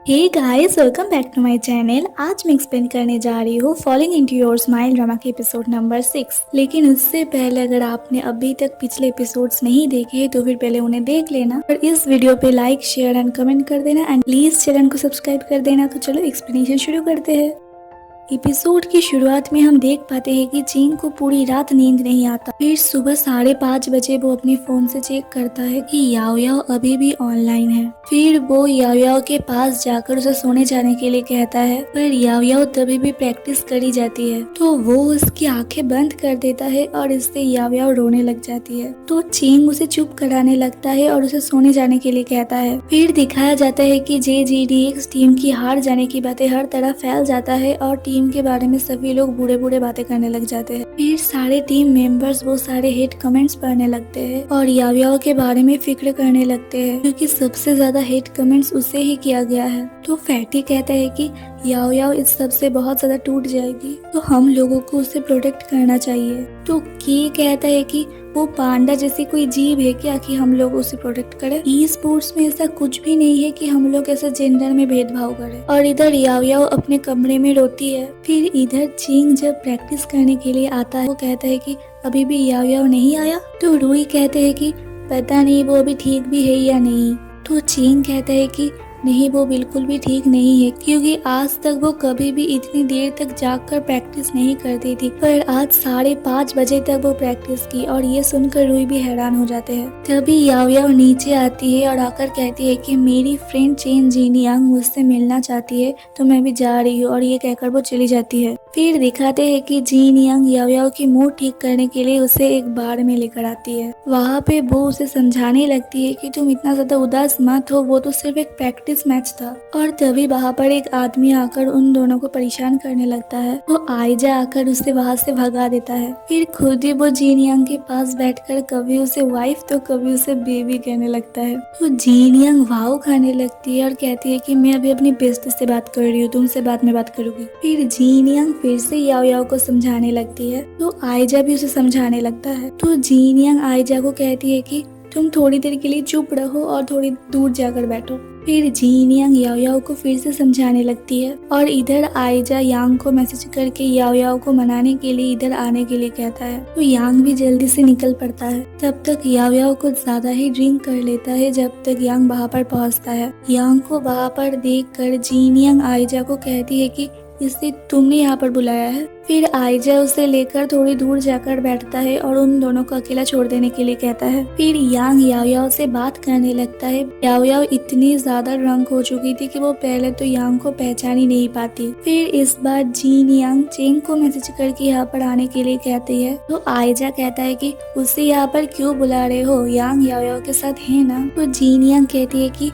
Hey guys, welcome back to my channel. आज मैं explain करने जा रही हूँ falling into your smile drama के एपिसोड नंबर 6। लेकिन उससे पहले अगर आपने अभी तक पिछले एपिसोड्स नहीं देखे तो फिर पहले उन्हें देख लेना और इस वीडियो पे लाइक शेयर एंड कमेंट कर देना एंड प्लीज चैनल को सब्सक्राइब कर देना। तो चलो एक्सप्लेनेशन शुरू करते हैं। एपिसोड की शुरुआत में हम देख पाते हैं कि चिंग को पूरी रात नींद नहीं आता। फिर सुबह 5:30 बजे वो अपने फोन से चेक करता है कि याओ याओ अभी भी ऑनलाइन है। फिर वो याओ याओ के पास जाकर उसे सोने जाने के लिए कहता है, पर याओ याओ तभी भी प्रैक्टिस करी जाती है तो वो उसकी आंखें बंद कर देता है और इससे याओ याओ रोने लग जाती है। तो चिंग उसे चुप कराने लगता है और उसे सोने जाने के लिए कहता है। फिर दिखाया जाता है कि JGDX टीम की हार जाने की बातें हर तरफ फैल जाता है और टीम के बारे में सभी लोग बुरे बुरे बातें करने लग जाते हैं। फिर सारे टीम मेंबर्स वो सारे हेट कमेंट्स पढ़ने लगते हैं और याओ याओ के बारे में फिक्र करने लगते हैं क्योंकि सबसे ज्यादा हेट कमेंट्स उसे ही किया गया है। तो फैटी कहता है कि याओ याओ इस सब से बहुत ज्यादा टूट जाएगी तो हम लोगों को उसे प्रोटेक्ट करना चाहिए। तो की कहता है कि वो पांडा जैसी कोई जीव है क्या कि हम लोग उसे प्रोटेक्ट करें। ई स्पोर्ट्स में ऐसा कुछ भी नहीं है कि हम लोग ऐसा जेंडर में भेदभाव करें। और इधर याओ याओ अपने कमरे में रोती है। फिर इधर चिंग जब प्रैक्टिस करने के लिए आता है वो कहता है कि अभी भी याओ याओ नहीं आया। तो रूई कहते हैं कि पता नहीं वो अभी ठीक भी है या नहीं। तो चिंग कहता है कि नहीं, वो बिल्कुल भी ठीक नहीं है क्योंकि आज तक वो कभी भी इतनी देर तक जागकर प्रैक्टिस नहीं करती थी, पर आज 5:30 बजे तक वो प्रैक्टिस की। और ये सुनकर रूई भी हैरान हो जाते हैं। तभी याओ याओ नीचे आती है और आकर कहती है कि मेरी फ्रेंड चेन जीनियांग मुझसे मिलना चाहती है तो मैं भी जा रही हूँ, और ये कहकर वो चली जाती है। फिर दिखाते हैं कि जीनियांग याओ याओ की मूड ठीक करने के लिए उसे एक बार में लेकर आती है। वहाँ पे वो उसे समझाने लगती है कि तुम इतना ज्यादा उदास मत हो, वो तो सिर्फ एक प्रैक्टिस मैच था। और तभी वहाँ पर एक आदमी आकर उन दोनों को परेशान करने लगता है। वो आइजा आकर उसे वहाँ से भगा देता है। फिर खुद ही वो जीनियांग के पास बैठकर कभी उसे वाइफ तो कभी उसे बेबी कहने लगता है। तो जीनियांग वाव खाने लगती है और कहती है कि मैं अभी अपनी बेस्ट से बात कर रही हूँ, तुमसे बाद में बात करूंगी। फिर जीनियांग फिर से याओ याओ को समझाने लगती है तो आइजा भी उसे समझाने लगता है। तो जीनियांग आइजा को कहती है कि तुम थोड़ी देर के लिए चुप रहो और थोड़ी दूर जाकर बैठो। फिर जीनियांग याओ याओ को फिर से समझाने लगती है और इधर आइजा यांग को मैसेज करके याओ याओ को मनाने के लिए इधर आने के लिए कहता है। तो यांग भी जल्दी से निकल पड़ता है। तब तक याओ याओ कुछ ज्यादा ही ड्रिंक कर लेता है जब तक यांग वहाँ पर पहुँचता है। यांग को वहाँ पर देख कर जीनियांग आइजा को कहती है कि इसे तुमने यहाँ पर बुलाया है। फिर आइजा उसे लेकर थोड़ी दूर जाकर बैठता है और उन दोनों को अकेला छोड़ देने के लिए कहता है। फिर यांग याओ याओ से बात करने लगता है। याओ याओ इतनी ज्यादा ड्रंक हो चुकी थी कि वो पहले तो यांग को पहचान ही नहीं पाती। फिर इस बार जीन यांग चिंग को मैसेज करके यहाँ पर आने के लिए कहती है। तो आइजा कहता है कि उसे यहाँ पर क्यों बुला रहे हो, यांग याओ याओ के साथ है ना। तो जीन यांग कहती है कि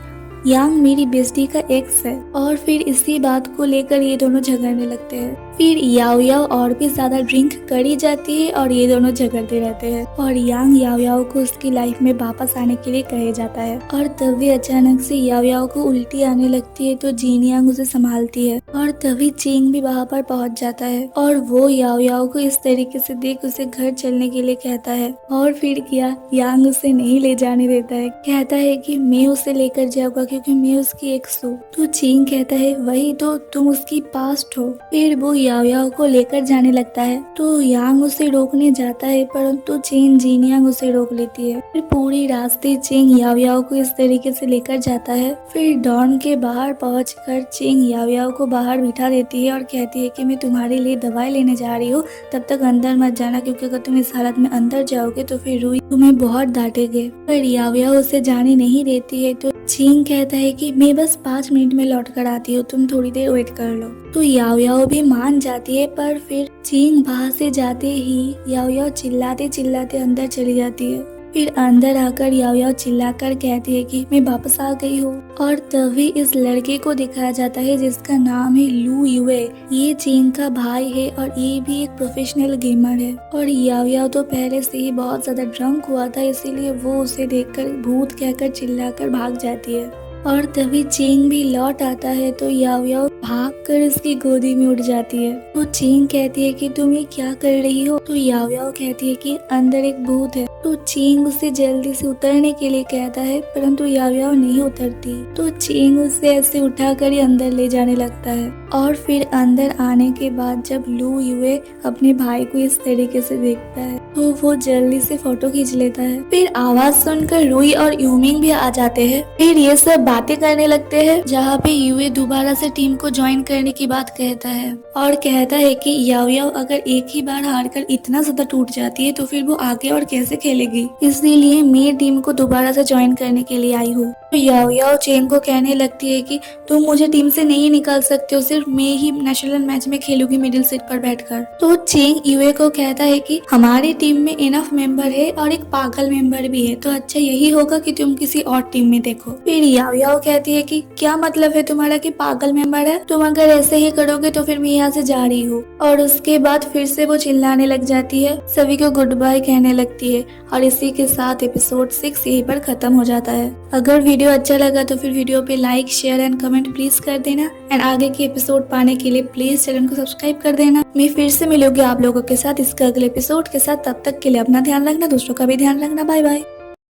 यांग मेरी बेस्टी का एक्स है। और फिर इसी बात को लेकर ये दोनों झगड़ने लगते हैं। फिर याओ याओ और भी ज्यादा ड्रिंक करी जाती है और ये दोनों झगड़ते रहते हैं और यांग याओ याओ को उसकी लाइफ में वापस आने के लिए कहे जाता है। और तभी अचानक से याओ याओ को उल्टी आने लगती है तो जीनियांग उसे संभालती है और तभी चिंग भी वहाँ पर पहुँच जाता है और वो याओ याओ को इस तरीके से देख उसे घर चलने के लिए कहता है। और फिर क्या, यांग उसे नहीं ले जाने देता है, कहता है कि मैं उसे लेकर जाऊंगा क्योंकि मैं उसकी एक्स हूँ। तो चिंग कहता है वही तो, तुम उसकी पास्ट हो। फिर वो याओ याओ को लेकर जाने लगता है तो यांग उसे रोकने जाता है परंतु चेन जीनियांग उसे रोक लेती है। फिर पूरी रास्ते चेंग याओ याओ को इस तरीके से लेकर जाता है। फिर डॉन के बाहर पहुंचकर चेंग याओ याओ को बाहर बिठा देती है और कहती है कि मैं तुम्हारे लिए दवाई लेने जा रही हूँ, तब तक अंदर मत जाना क्योंकि अगर तुम इस हालत में अंदर जाओगे तो फिर रूई तुम्हें बहुत डांटेगे। पर याओ याओ उसे जाने नहीं देती है तो चिंग कहता है कि मैं बस 5 मिनट में लौट कर आती हूँ, तुम थोड़ी देर वेट कर लो। तो याओ याओ भी मान जाती है पर फिर चिंग वहाँ से जाते ही याओ याओ चिल्लाते चिल्लाते अंदर चली जाती है। फिर अंदर आकर याओ याओ चिल्लाकर कहती है कि मैं वापस आ गई हूँ। और तभी इस लड़के को दिखाया जाता है जिसका नाम है लू युए। ये चिंग का भाई है और ये भी एक प्रोफेशनल गेमर है। और याओ याओ तो पहले से ही बहुत ज्यादा ड्रंक हुआ था इसीलिए वो उसे देखकर भूत कहकर चिल्लाकर भाग जाती है। और तभी चिंग भी लौट आता है तो याओ याओ भागकर उसकी गोदी में उठ जाती है। तो चिंग कहती है कि तुम ये क्या कर रही हो। तो याओ याओ कहती है कि अंदर एक भूत है तो चेंग उसे जल्दी से उतरने के लिए कहता है, परंतु याओ याओ नहीं उतरती। तो चेंग उसे ऐसे उठाकर ही अंदर ले जाने लगता है और फिर अंदर आने के बाद जब लू युए अपने भाई को इस तरीके से देखता है तो वो जल्दी से फोटो खींच लेता है। फिर आवाज सुनकर रुई और यूमिंग भी आ जाते हैं। फिर ये सब बातें करने लगते हैं, जहाँ पे युए दोबारा से टीम को ज्वाइन करने की बात कहता है और कहता है कि याओ याओ अगर एक ही बार हारकर इतना ज्यादा टूट जाती है तो फिर वो आगे और कैसे खेलेगी, इसीलिए मैं टीम को दोबारा से ज्वाइन करने के लिए आई हूँ। तो याओ याओ चेंग को कहने लगती है कि तुम मुझे टीम से नहीं निकाल सकते हो, सिर्फ मैं ही नेशनल मैच में खेलूंगी मिडिल सीट पर बैठकर। तो चेंग युए को कहता है कि हमारी टीम में इनफ मेंबर है और एक पागल मेंबर भी है, तो अच्छा यही होगा कि तुम किसी और टीम में देखो। फिर याओ याओ कहती है कि क्या मतलब है तुम्हारा कि पागल मेंबर है, तुम अगर ऐसे ही करोगे तो फिर मैं यहाँ से जा रही हूँ। और उसके बाद फिर से वो चिल्लाने लग जाती है, सभी को गुड बाय कहने लगती है और इसी के साथ एपिसोड 6 यहीं पर खत्म हो जाता है। अगर वीडियो अच्छा लगा तो फिर वीडियो पे like share and comment please कर देना एंड आगे के एपिसोड पाने के लिए प्लीज चैनल को सब्सक्राइब कर देना। मैं फिर से मिलूंगी आप लोगों के साथ इसके अगले एपिसोड के साथ, तब तक के लिए अपना ध्यान रखना, दूसरों का भी ध्यान रखना। Bye bye.